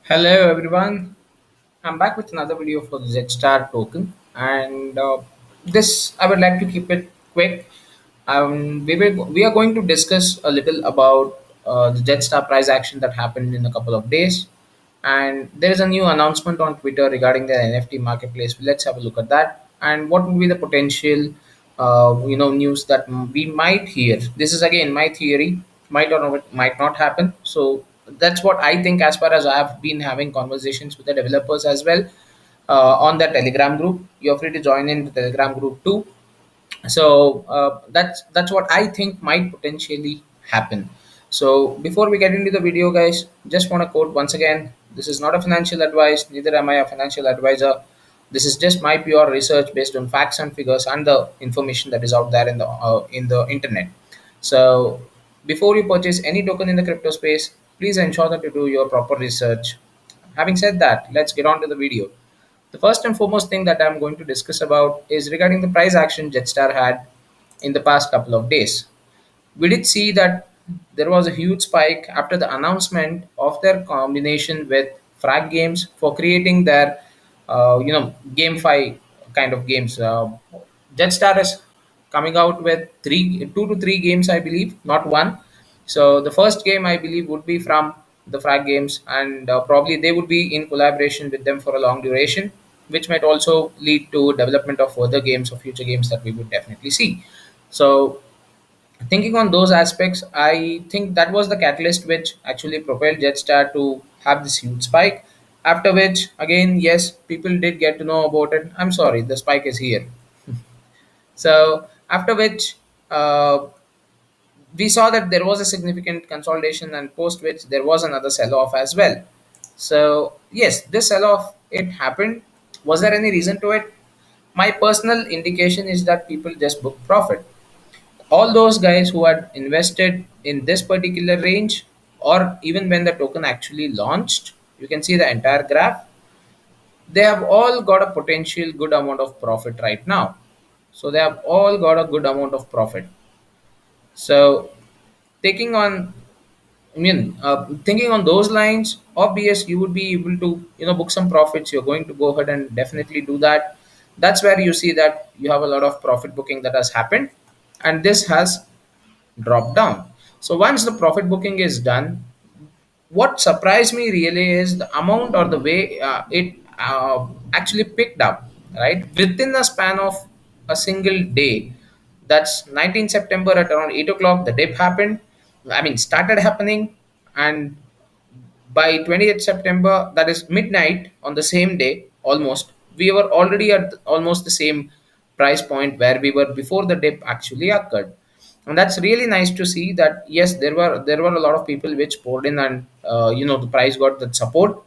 Hello everyone, I'm back with another video for the JEDSTAR token, and this I would like to keep it quick. We are going to discuss a little about the JEDSTAR price action that happened in a couple of days, and there is a new announcement on Twitter regarding the NFT marketplace. Let's have a look at that, and what would be the potential, news that we might hear. This is again my theory, might not happen. So that's what I think, as far as I have been having conversations with the developers as well on the Telegram group. You're free to join in the Telegram group too. So that's what I think might potentially happen. So before we get into the video, guys, just want to quote once again: this is not a financial advice, neither am I a financial advisor. This is just my pure research based on facts and figures and the information that is out there in the internet. So before you purchase any token in the crypto space, please ensure that you do your proper research. Having said that, let's get on to the video. The first and foremost thing that I'm going to discuss about is regarding the price action Jetstar had in the past couple of days. We did see that there was a huge spike after the announcement of their combination with Frag Games for creating their, GameFi kind of games. Jetstar is coming out with two to three games, I believe, not one. So the first game, I believe, would be from the Frag Games, and probably they would be in collaboration with them for a long duration, which might also lead to development of further games or future games that we would definitely see. So thinking on those aspects, I think that was the catalyst which actually propelled Jetstar to have this huge spike. After which, again, yes, people did get to know about it. I'm sorry, the spike is here. So after which, we saw that there was a significant consolidation, and post which there was another sell off as well. So yes, this sell off, it happened. Was there any reason to it? My personal indication is that people just booked profit. All those guys who had invested in this particular range, or even when the token actually launched, you can see the entire graph, they have all got a potential good amount of profit right now. So they have all got a good amount of profit. So taking on, thinking on those lines, obvious you would be able to, book some profits. You're going to go ahead and definitely do that. That's where you see that you have a lot of profit booking that has happened, and this has drop down. So once the profit booking is done, what surprised me really is the amount, or the way it actually picked up, right? Within a span of a single day. That's 19 September at around 8 o'clock, the dip happened. I mean, started happening, and by 20th September, that is midnight on the same day, almost, we were already at almost the same price point where we were before the dip actually occurred. And that's really nice to see that yes, there were a lot of people which poured in, and the price got that support.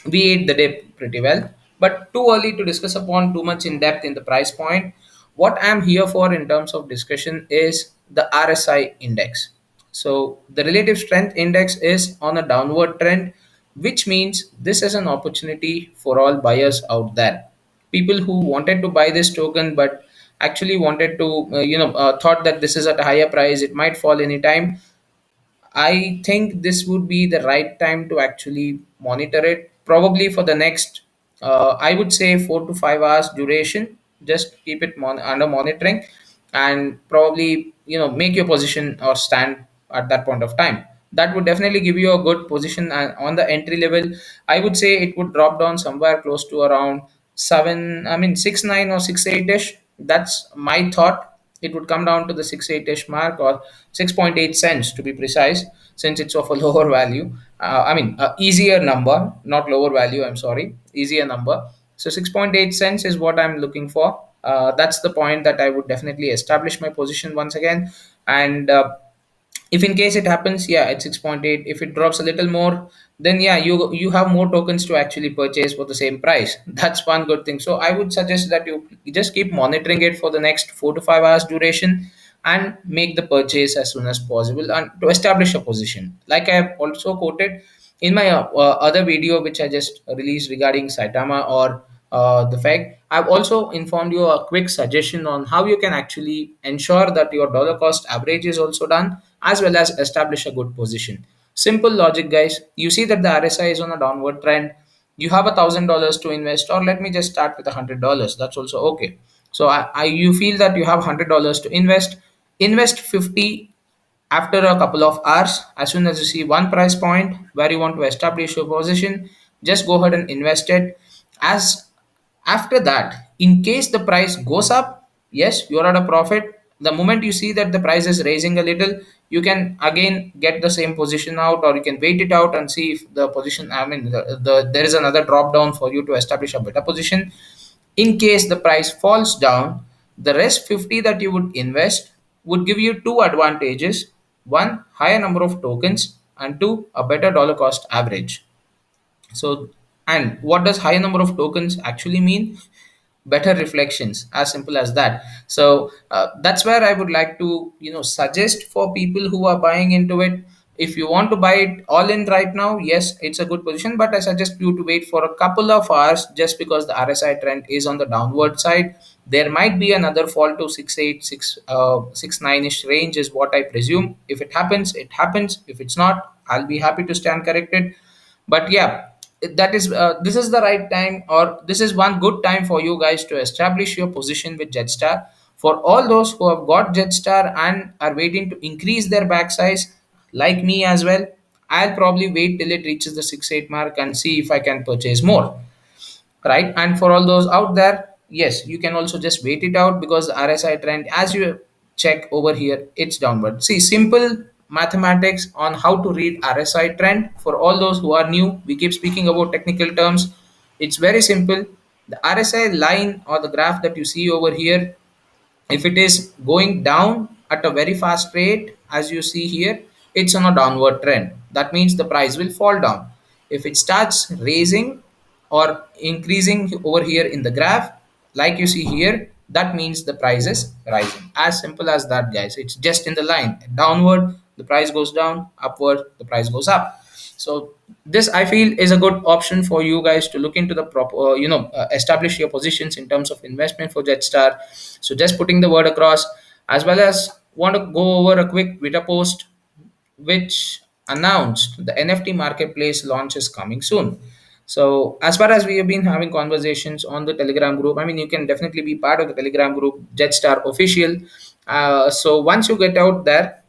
We ate the dip pretty well, but too early to discuss upon too much in depth in the price point. What I'm here for in terms of discussion is the RSI index. So the relative strength index is on a downward trend, which means this is an opportunity for all buyers out there. People who wanted to buy this token but actually wanted to, thought that this is at a higher price, it might fall anytime. I think this would be the right time to actually monitor it. Probably for the next, I would say 4 to 5 hours duration. Just keep it under monitoring, and probably make your position or stand at that point of time. That would definitely give you a good position. And on the entry level, I would say it would drop down somewhere close to around seven. I mean 6.9 or 6.8 ish. That's my thought. It would come down to the 6.8-ish mark, or 6.8 cents to be precise, since it's of a lower value. Easier number, not lower value, I'm sorry, easier number. So 6.8 cents is what I'm looking for. That's the point that I would definitely establish my position once again. And if in case it happens, yeah, it's 6.8. If it drops a little more, then yeah, you have more tokens to actually purchase for the same price. That's one good thing. So I would suggest that you just keep monitoring it for the next 4 to 5 hours duration, and make the purchase as soon as possible, and to establish a position, like I have also quoted in my other video which I just released regarding Saitama, or the fact. I've also informed you a quick suggestion on how you can actually ensure that your dollar cost average is also done, as well as establish a good position. Simple logic, guys. You see that the RSI is on a downward trend. You have $1,000 to invest, or let me just start with $100. That's also okay. So you feel that you have $100 to invest. Invest 50 after a couple of hours. As soon as you see one price point where you want to establish your position, just go ahead and invest it. As after that, in case the price goes up, yes, you are at a profit. The moment you see that the price is raising a little, you can again get the same position out, or you can wait it out and see if the position, I mean, there is another drop down for you to establish a better position. In case the price falls down, the rest 50 that you would invest would give you two advantages: one, higher number of tokens, and two, a better dollar cost average. So, and what does higher number of tokens actually mean? Better reflections, as simple as that. So that's where I would like to suggest for people who are buying into it. If you want to buy it all in right now, yes, it's a good position, but I suggest you to wait for a couple of hours, just because the RSI trend is on the downward side. There might be another fall to 6.8, 6.9 ish range is what I presume. If it happens, it happens. If it's not, I'll be happy to stand corrected. But yeah, that is this is the right time, or this is one good time for you guys to establish your position with Jetstar. For all those who have got Jetstar and are waiting to increase their back size, like me as well, I'll probably wait till it reaches the 6.8 mark and see if I can purchase more, right? And for all those out there, yes, you can also just wait it out, because the RSI trend, as you check over here, it's downward. See, simple mathematics on how to read RSI trend. For all those who are new, we keep speaking about technical terms. It's very simple. The RSI line or the graph that you see over here, if it is going down at a very fast rate, as you see here, it's on a downward trend. That means the price will fall down. If it starts raising or increasing over here in the graph, like you see here, that means the price is rising. As simple as that, guys. It's just in the line. Downward, the price goes down; upward, the price goes up. So this, I feel, is a good option for you guys to look into the proper, establish your positions in terms of investment for Jetstar. So just putting the word across, as well as want to go over a quick Twitter post which announced the NFT marketplace launch is coming soon. So as far as we have been having conversations on the Telegram group, I mean, you can definitely be part of the Telegram group, Jetstar Official. So once you get out there,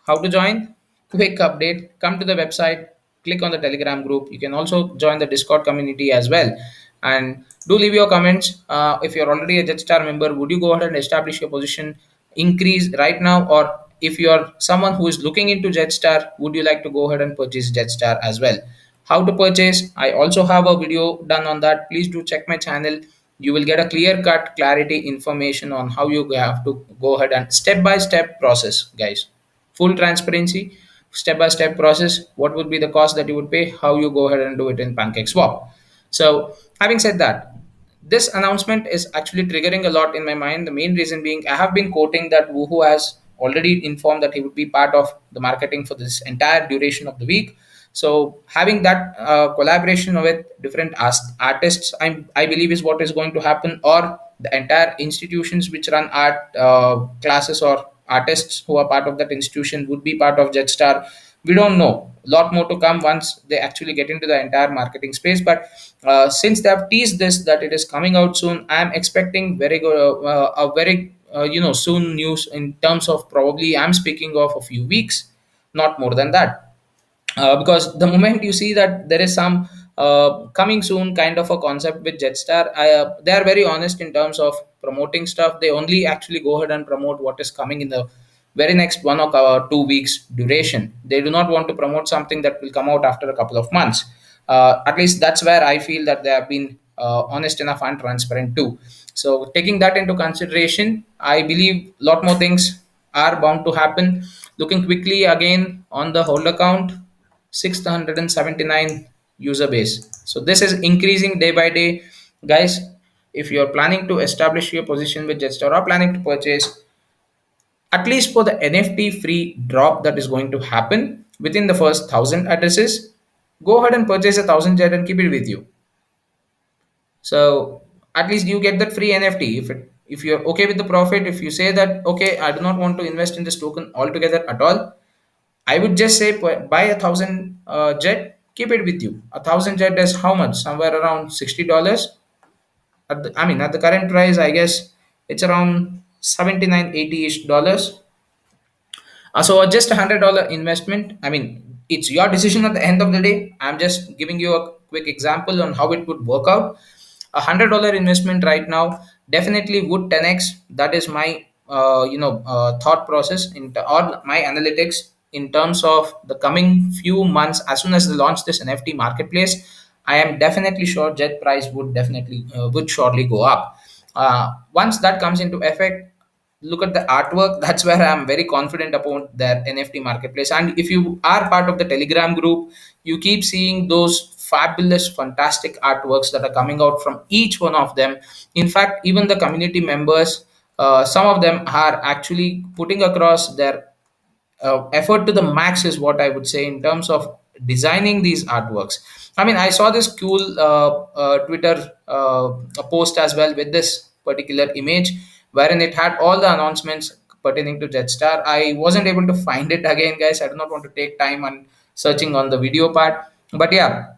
how to join? Quick update. Come to the website, click on the Telegram group. You can also join the Discord community as well. And do leave your comments. If you're already a Jetstar member, would you go ahead and establish your position, increase right now? Or if you're someone who is looking into Jetstar, would you like to go ahead and purchase Jetstar as well? How to purchase? I also have a video done on that. Please do check my channel. You will get a clear cut clarity information on how you have to go ahead and step by step process, guys. Full transparency, step by step process, what would be the cost that you would pay, how you go ahead and do it in PancakeSwap. So having said that, this announcement is actually triggering a lot in my mind. The main reason being, I have been quoting that Woohoo has already informed that he would be part of the marketing for this entire duration of the week. So having that collaboration with different artists, I believe, is what is going to happen. Or the entire institutions which run art classes, or artists who are part of that institution, would be part of Jetstar. We don't know. A lot more to come once they actually get into the entire marketing space. But since they have teased this that it is coming out soon, I am expecting very good, a very soon news, in terms of, probably I'm speaking of a few weeks, not more than that. Because the moment you see that there is some coming soon kind of a concept with Jetstar, they are very honest in terms of promoting stuff. They only actually go ahead and promote what is coming in the very next 1 or 2 weeks duration. They do not want to promote something that will come out after a couple of months. At least that's where I feel that they have been honest enough and transparent too. So taking that into consideration, I believe a lot more things are bound to happen. Looking quickly again on the hold account, 679 user base. So this is increasing day by day, guys. If you're planning to establish your position with Jetstar, or planning to purchase, at least for the NFT free drop that is going to happen within the first 1,000 addresses, go ahead and purchase 1,000 Jet and keep it with you. So at least you get that free NFT. If you're okay with the profit, if you say that okay, I do not want to invest in this token altogether at all, I would just say buy 1,000 jet, keep it with you. 1,000 jet is how much? Somewhere around $60. I mean, at the current price, I guess it's around 79, 80 ish dollars. So just $100 investment. I mean, it's your decision at the end of the day. I'm just giving you a quick example on how it would work out. $100 investment right now definitely would 10x. That is my thought process or my analytics in terms of the coming few months. As soon as they launch this NFT marketplace, I am definitely sure jet price would definitely would surely go up. Once that comes into effect, look at the artwork. That's where I'm very confident about their NFT marketplace. And if you are part of the Telegram group, you keep seeing those fabulous fantastic artworks that are coming out from each one of them. In fact, even the community members, some of them are actually putting across their effort to the max, is what I would say in terms of designing these artworks. I mean, I saw this cool Twitter post as well with this particular image, wherein it had all the announcements pertaining to Jetstar. I wasn't able to find it again, guys. I do not want to take time on searching on the video part, but yeah,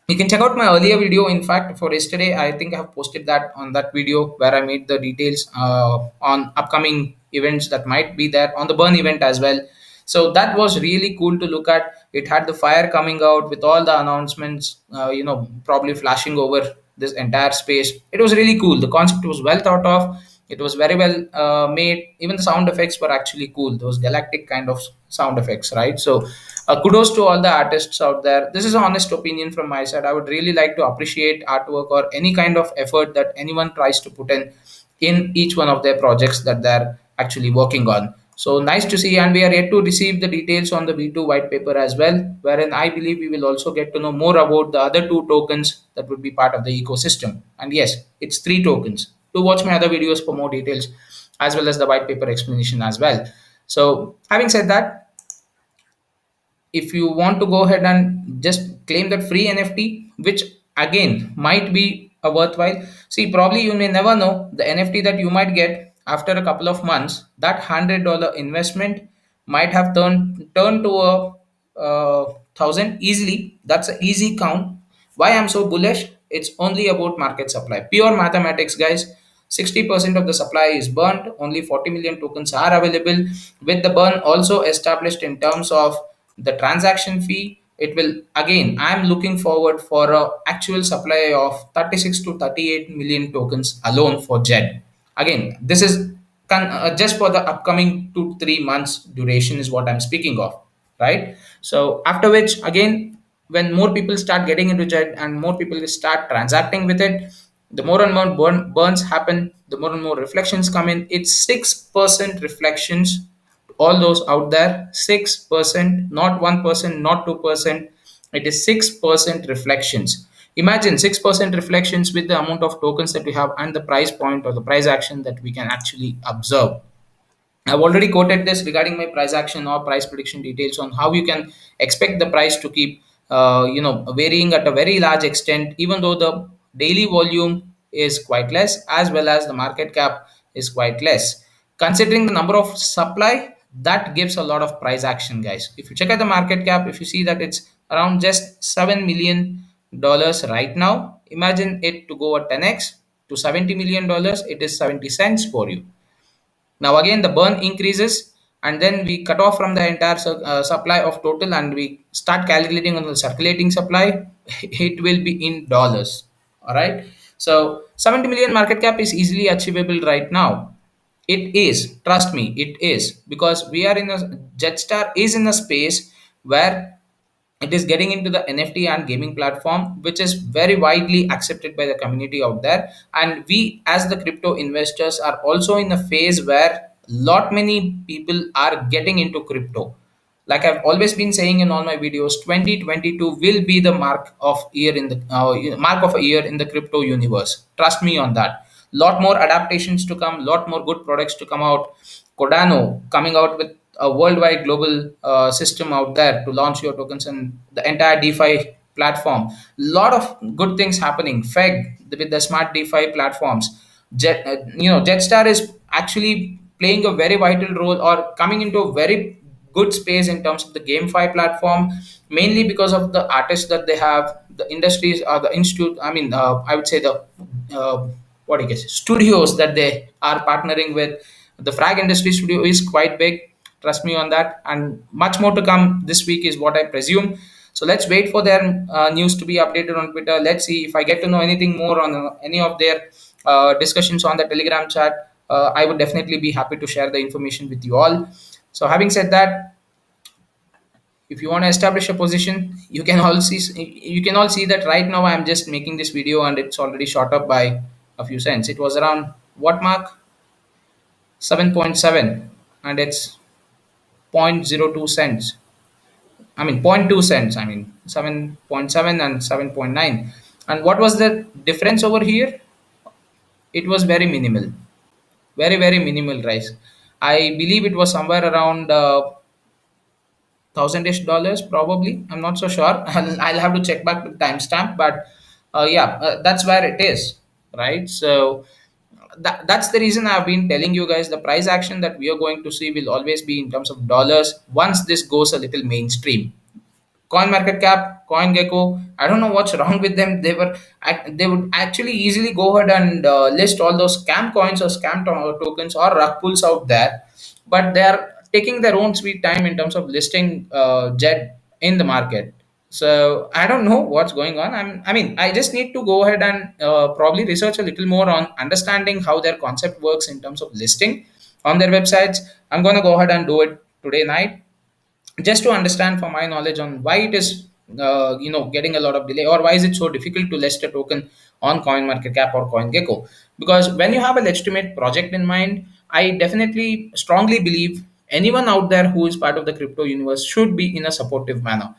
you can check out my earlier video. In fact, for yesterday, I think I have posted that on that video where I made the details on upcoming events that might be there on the burn event as well. So that was really cool to look at. It had the fire coming out with all the announcements, probably flashing over this entire space. It was really cool. The concept was well thought of. It was very well made. Even the sound effects were actually cool. Those galactic kind of sound effects, right? So kudos to all the artists out there. This is an honest opinion from my side. I would really like to appreciate artwork or any kind of effort that anyone tries to put in each one of their projects that they're actually working on. So nice to see, and we are yet to receive the details on the V2 white paper as well, wherein I believe we will also get to know more about the other two tokens that would be part of the ecosystem. And yes, it's three tokens. Do watch my other videos for more details, as well as the white paper explanation as well. So having said that, if you want to go ahead and just claim that free NFT, which again might be a worthwhile. See, probably you may never know the NFT that you might get after a couple of months. That $100 investment might have turned to a thousand easily. That's an easy count. Why I'm so bullish? It's only about market supply. Pure mathematics, guys. 60% of the supply is burnt. Only 40 million tokens are available. With the burn also established in terms of the transaction fee, it will again. I'm looking forward for a actual supply of 36 to 38 million tokens alone for JED. Again, this is just for the upcoming 2 3 months duration is what I'm speaking of, right? So after which again, when more people start getting into jet and more people start transacting with it, the more and more burns happen, the more and more reflections come in. It's 6% reflections, all those out there. 6%, not 1%, not 2%. It is 6% reflections. Imagine 6% reflections with the amount of tokens that we have and the price point or the price action that we can actually observe. I've already quoted this regarding my price action or price prediction details on how you can expect the price to keep, varying at a very large extent, even though the daily volume is quite less, as well as the market cap is quite less. Considering the number of supply, that gives a lot of price action, guys. If you check out the market cap, if you see that it's around just $7 million right now, imagine it to go at 10x to $70 million. It is 70 cents for you. Now again the burn increases, and then we cut off from the entire supply of total and we start calculating on the circulating supply. It will be in dollars. All right. So 70 million market cap is easily achievable right now. It is, trust me, it is, because we are in a Jetstar is in a space where it is getting into the NFT and gaming platform, which is very widely accepted by the community out there. And we, as the crypto investors, are also in a phase where lot many people are getting into crypto. Like I've always been saying in all my videos, 2022 will be the mark of a year in the crypto universe. Trust me on that. Lot more adaptations to come, lot more good products to come out. Cardano coming out with a worldwide global system out there to launch your tokens and the entire DeFi platform. Lot of good things happening. Feg with the smart DeFi platforms. Jetstar is actually playing a very vital role or coming into a very good space in terms of the GameFi platform, mainly because of the artists that they have, the industries, the institute. I mean, I would say the what do you guess studios that they are partnering with. The Frag Industry Studio is quite big. Trust me on that, and much more to come this week is what I presume. So let's wait for their news to be updated on Twitter. Let's see if I get to know anything more on any of their discussions on the Telegram chat. I would definitely be happy to share the information with you all. So having said that, if you want to establish a position, you can all see that right now I'm just making this video and it's already shot up by a few cents. It was around what mark 7.7 and it's zero point zero 0.02 cents. I mean, zero point 0.2 cents. I mean, 7.7 and 7.9. And what was the difference over here? It was very minimal, very minimal rise. I believe it was somewhere around thousand-ish dollars, probably. I'm not so sure. I'll have to check back the timestamp, but yeah, that's where it is, right? So that's the reason I've been telling you guys the price action that we are going to see will always be in terms of dollars once this goes a little mainstream. Coin market cap, CoinGecko. I don't know what's wrong with them. They would actually easily go ahead and list all those scam coins or scam tokens or rug pulls out there, but they are taking their own sweet time in terms of listing JED in the market. So I don't know what's going on. I mean, I just need to go ahead and probably research a little more on understanding how their concept works in terms of listing on their websites. I'm gonna go ahead and do it today night just to understand for my knowledge on why it is getting a lot of delay, or why is it so difficult to list a token on coin market cap or CoinGecko. Because when you have a legitimate project in mind, I definitely strongly believe anyone out there who is part of the crypto universe should be in a supportive manner.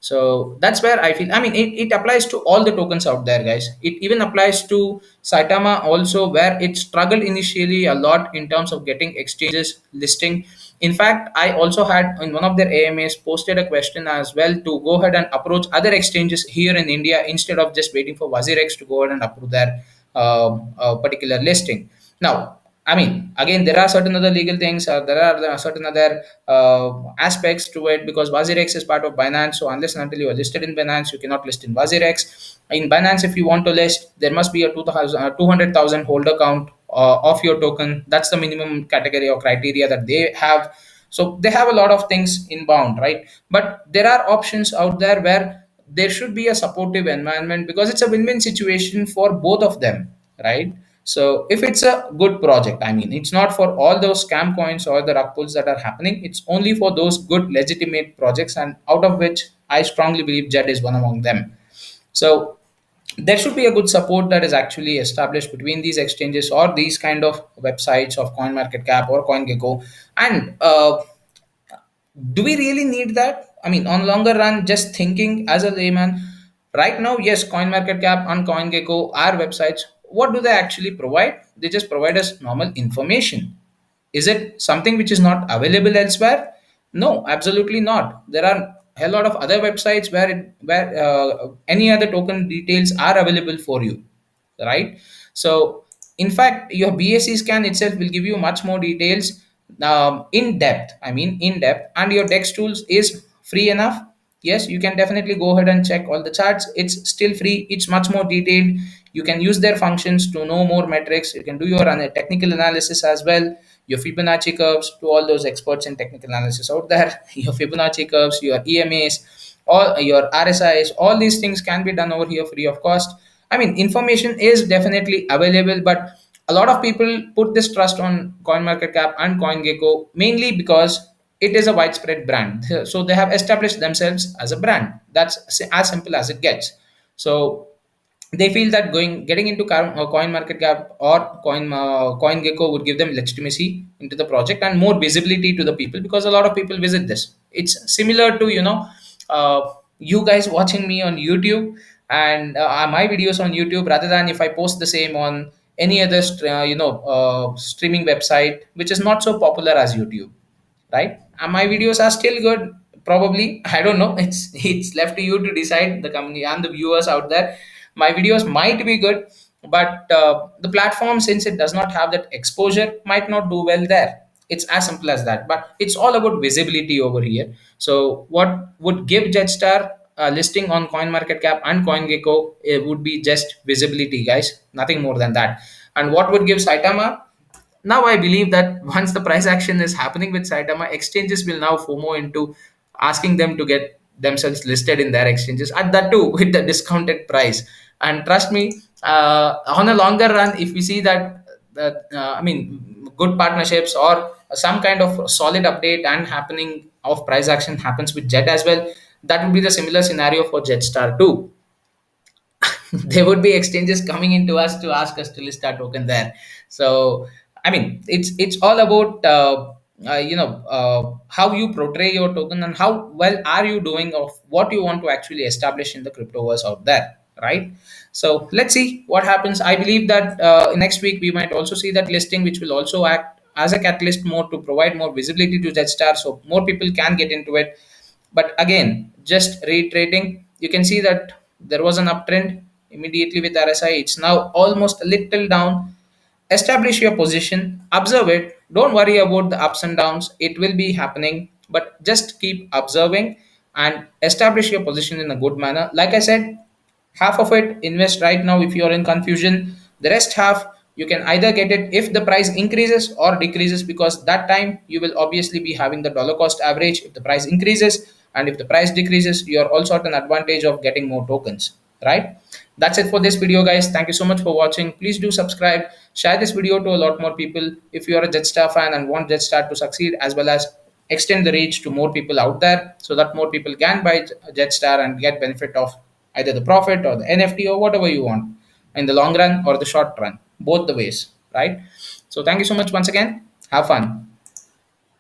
So that's where I feel, I mean, it applies to all the tokens out there, guys. It even applies to Saitama also, where it struggled initially a lot in terms of getting exchanges listing. In fact, I also had in one of their AMAs posted a question as well to go ahead and approach other exchanges here in India instead of just waiting for WazirX to go ahead and approve their particular listing. Now, I mean, again, there are certain other legal things, there are certain other aspects to it, because WazirX is part of Binance. So unless and until you are listed in Binance, you cannot list in WazirX. In Binance, if you want to list, there must be a 200,000 holder count of your token. That's the minimum category or criteria that they have. So they have a lot of things inbound, right? But there are options out there where there should be a supportive environment, because it's a win-win situation for both of them, right? So if it's a good project, I mean, it's not for all those scam coins or the rug pulls that are happening. It's only for those good legitimate projects, and out of which I strongly believe JED is one among them. So there should be a good support that is actually established between these exchanges or these kind of websites of CoinMarketCap or CoinGecko. And do we really need that? I mean, on longer run, just thinking as a layman, right now, yes, CoinMarketCap and CoinGecko are websites. What do they actually provide? They just provide us normal information. Is it something which is not available elsewhere? No, absolutely not. There are a lot of other websites where any other token details are available for you, right? So in fact, your BSC scan itself will give you much more details, in depth. I mean, in depth, and your Dex tools is free enough. Yes, you can definitely go ahead and check all the charts. It's still free. It's much more detailed. You can use their functions to know more metrics. You can do your technical analysis as well, your Fibonacci curves, to all those experts in technical analysis out there. Your Fibonacci curves, your EMAs, all your RSIs, all these things can be done over here free of cost. I mean, information is definitely available, but a lot of people put this trust on CoinMarketCap and CoinGecko mainly because it is a widespread brand. So they have established themselves as a brand. That's as simple as it gets. So they feel that going getting into coin market cap or CoinGecko would give them legitimacy into the project and more visibility to the people, because a lot of people visit this. It's similar to you guys watching me on YouTube, and my videos on YouTube, rather than if I post the same on any other streaming website which is not so popular as YouTube, right? And my videos are still good. Probably, I don't know. It's left to you to decide, the company and the viewers out there. My videos might be good, but the platform, since it does not have that exposure, might not do well there. It's as simple as that. But it's all about visibility over here. So what would give Jetstar listing on CoinMarketCap and CoinGecko, it would be just visibility, guys. Nothing more than that. And what would give Saitama? Now I believe that once the price action is happening with Saitama, exchanges will now FOMO into asking them to get themselves listed in their exchanges, and that too with the discounted price. And trust me, on a longer run, if we see that, I mean, good partnerships or some kind of solid update and happening of price action happens with Jet as well, that would be the similar scenario for Jetstar too. There would be exchanges coming into us to ask us to list our token there. So I mean, it's all about how you portray your token and how well are you doing of what you want to actually establish in the cryptoverse out there, right? So let's see what happens. I believe that next week we might also see that listing, which will also act as a catalyst more to provide more visibility to Jetstar, so more people can get into it. But again, just reiterating, you can see that there was an uptrend immediately with RSI. It's now almost a little down. Establish your position, observe it. Don't worry about the ups and downs. It will be happening, but just keep observing and establish your position in a good manner. Like I said, half of it invest right now if you're in confusion. The rest half you can either get it if the price increases or decreases, because that time you will obviously be having the dollar cost average if the price increases, and if the price decreases you are also at an advantage of getting more tokens, right? That's it for this video, guys. Thank you so much for watching. Please do subscribe, share this video to a lot more people if you are a Jetstar fan and want Jetstar to succeed, as well as extend the reach to more people out there so that more people can buy Jetstar and get benefit of either the profit or the NFT or whatever you want in the long run or the short run, both the ways, right? So thank you so much once again. Have fun.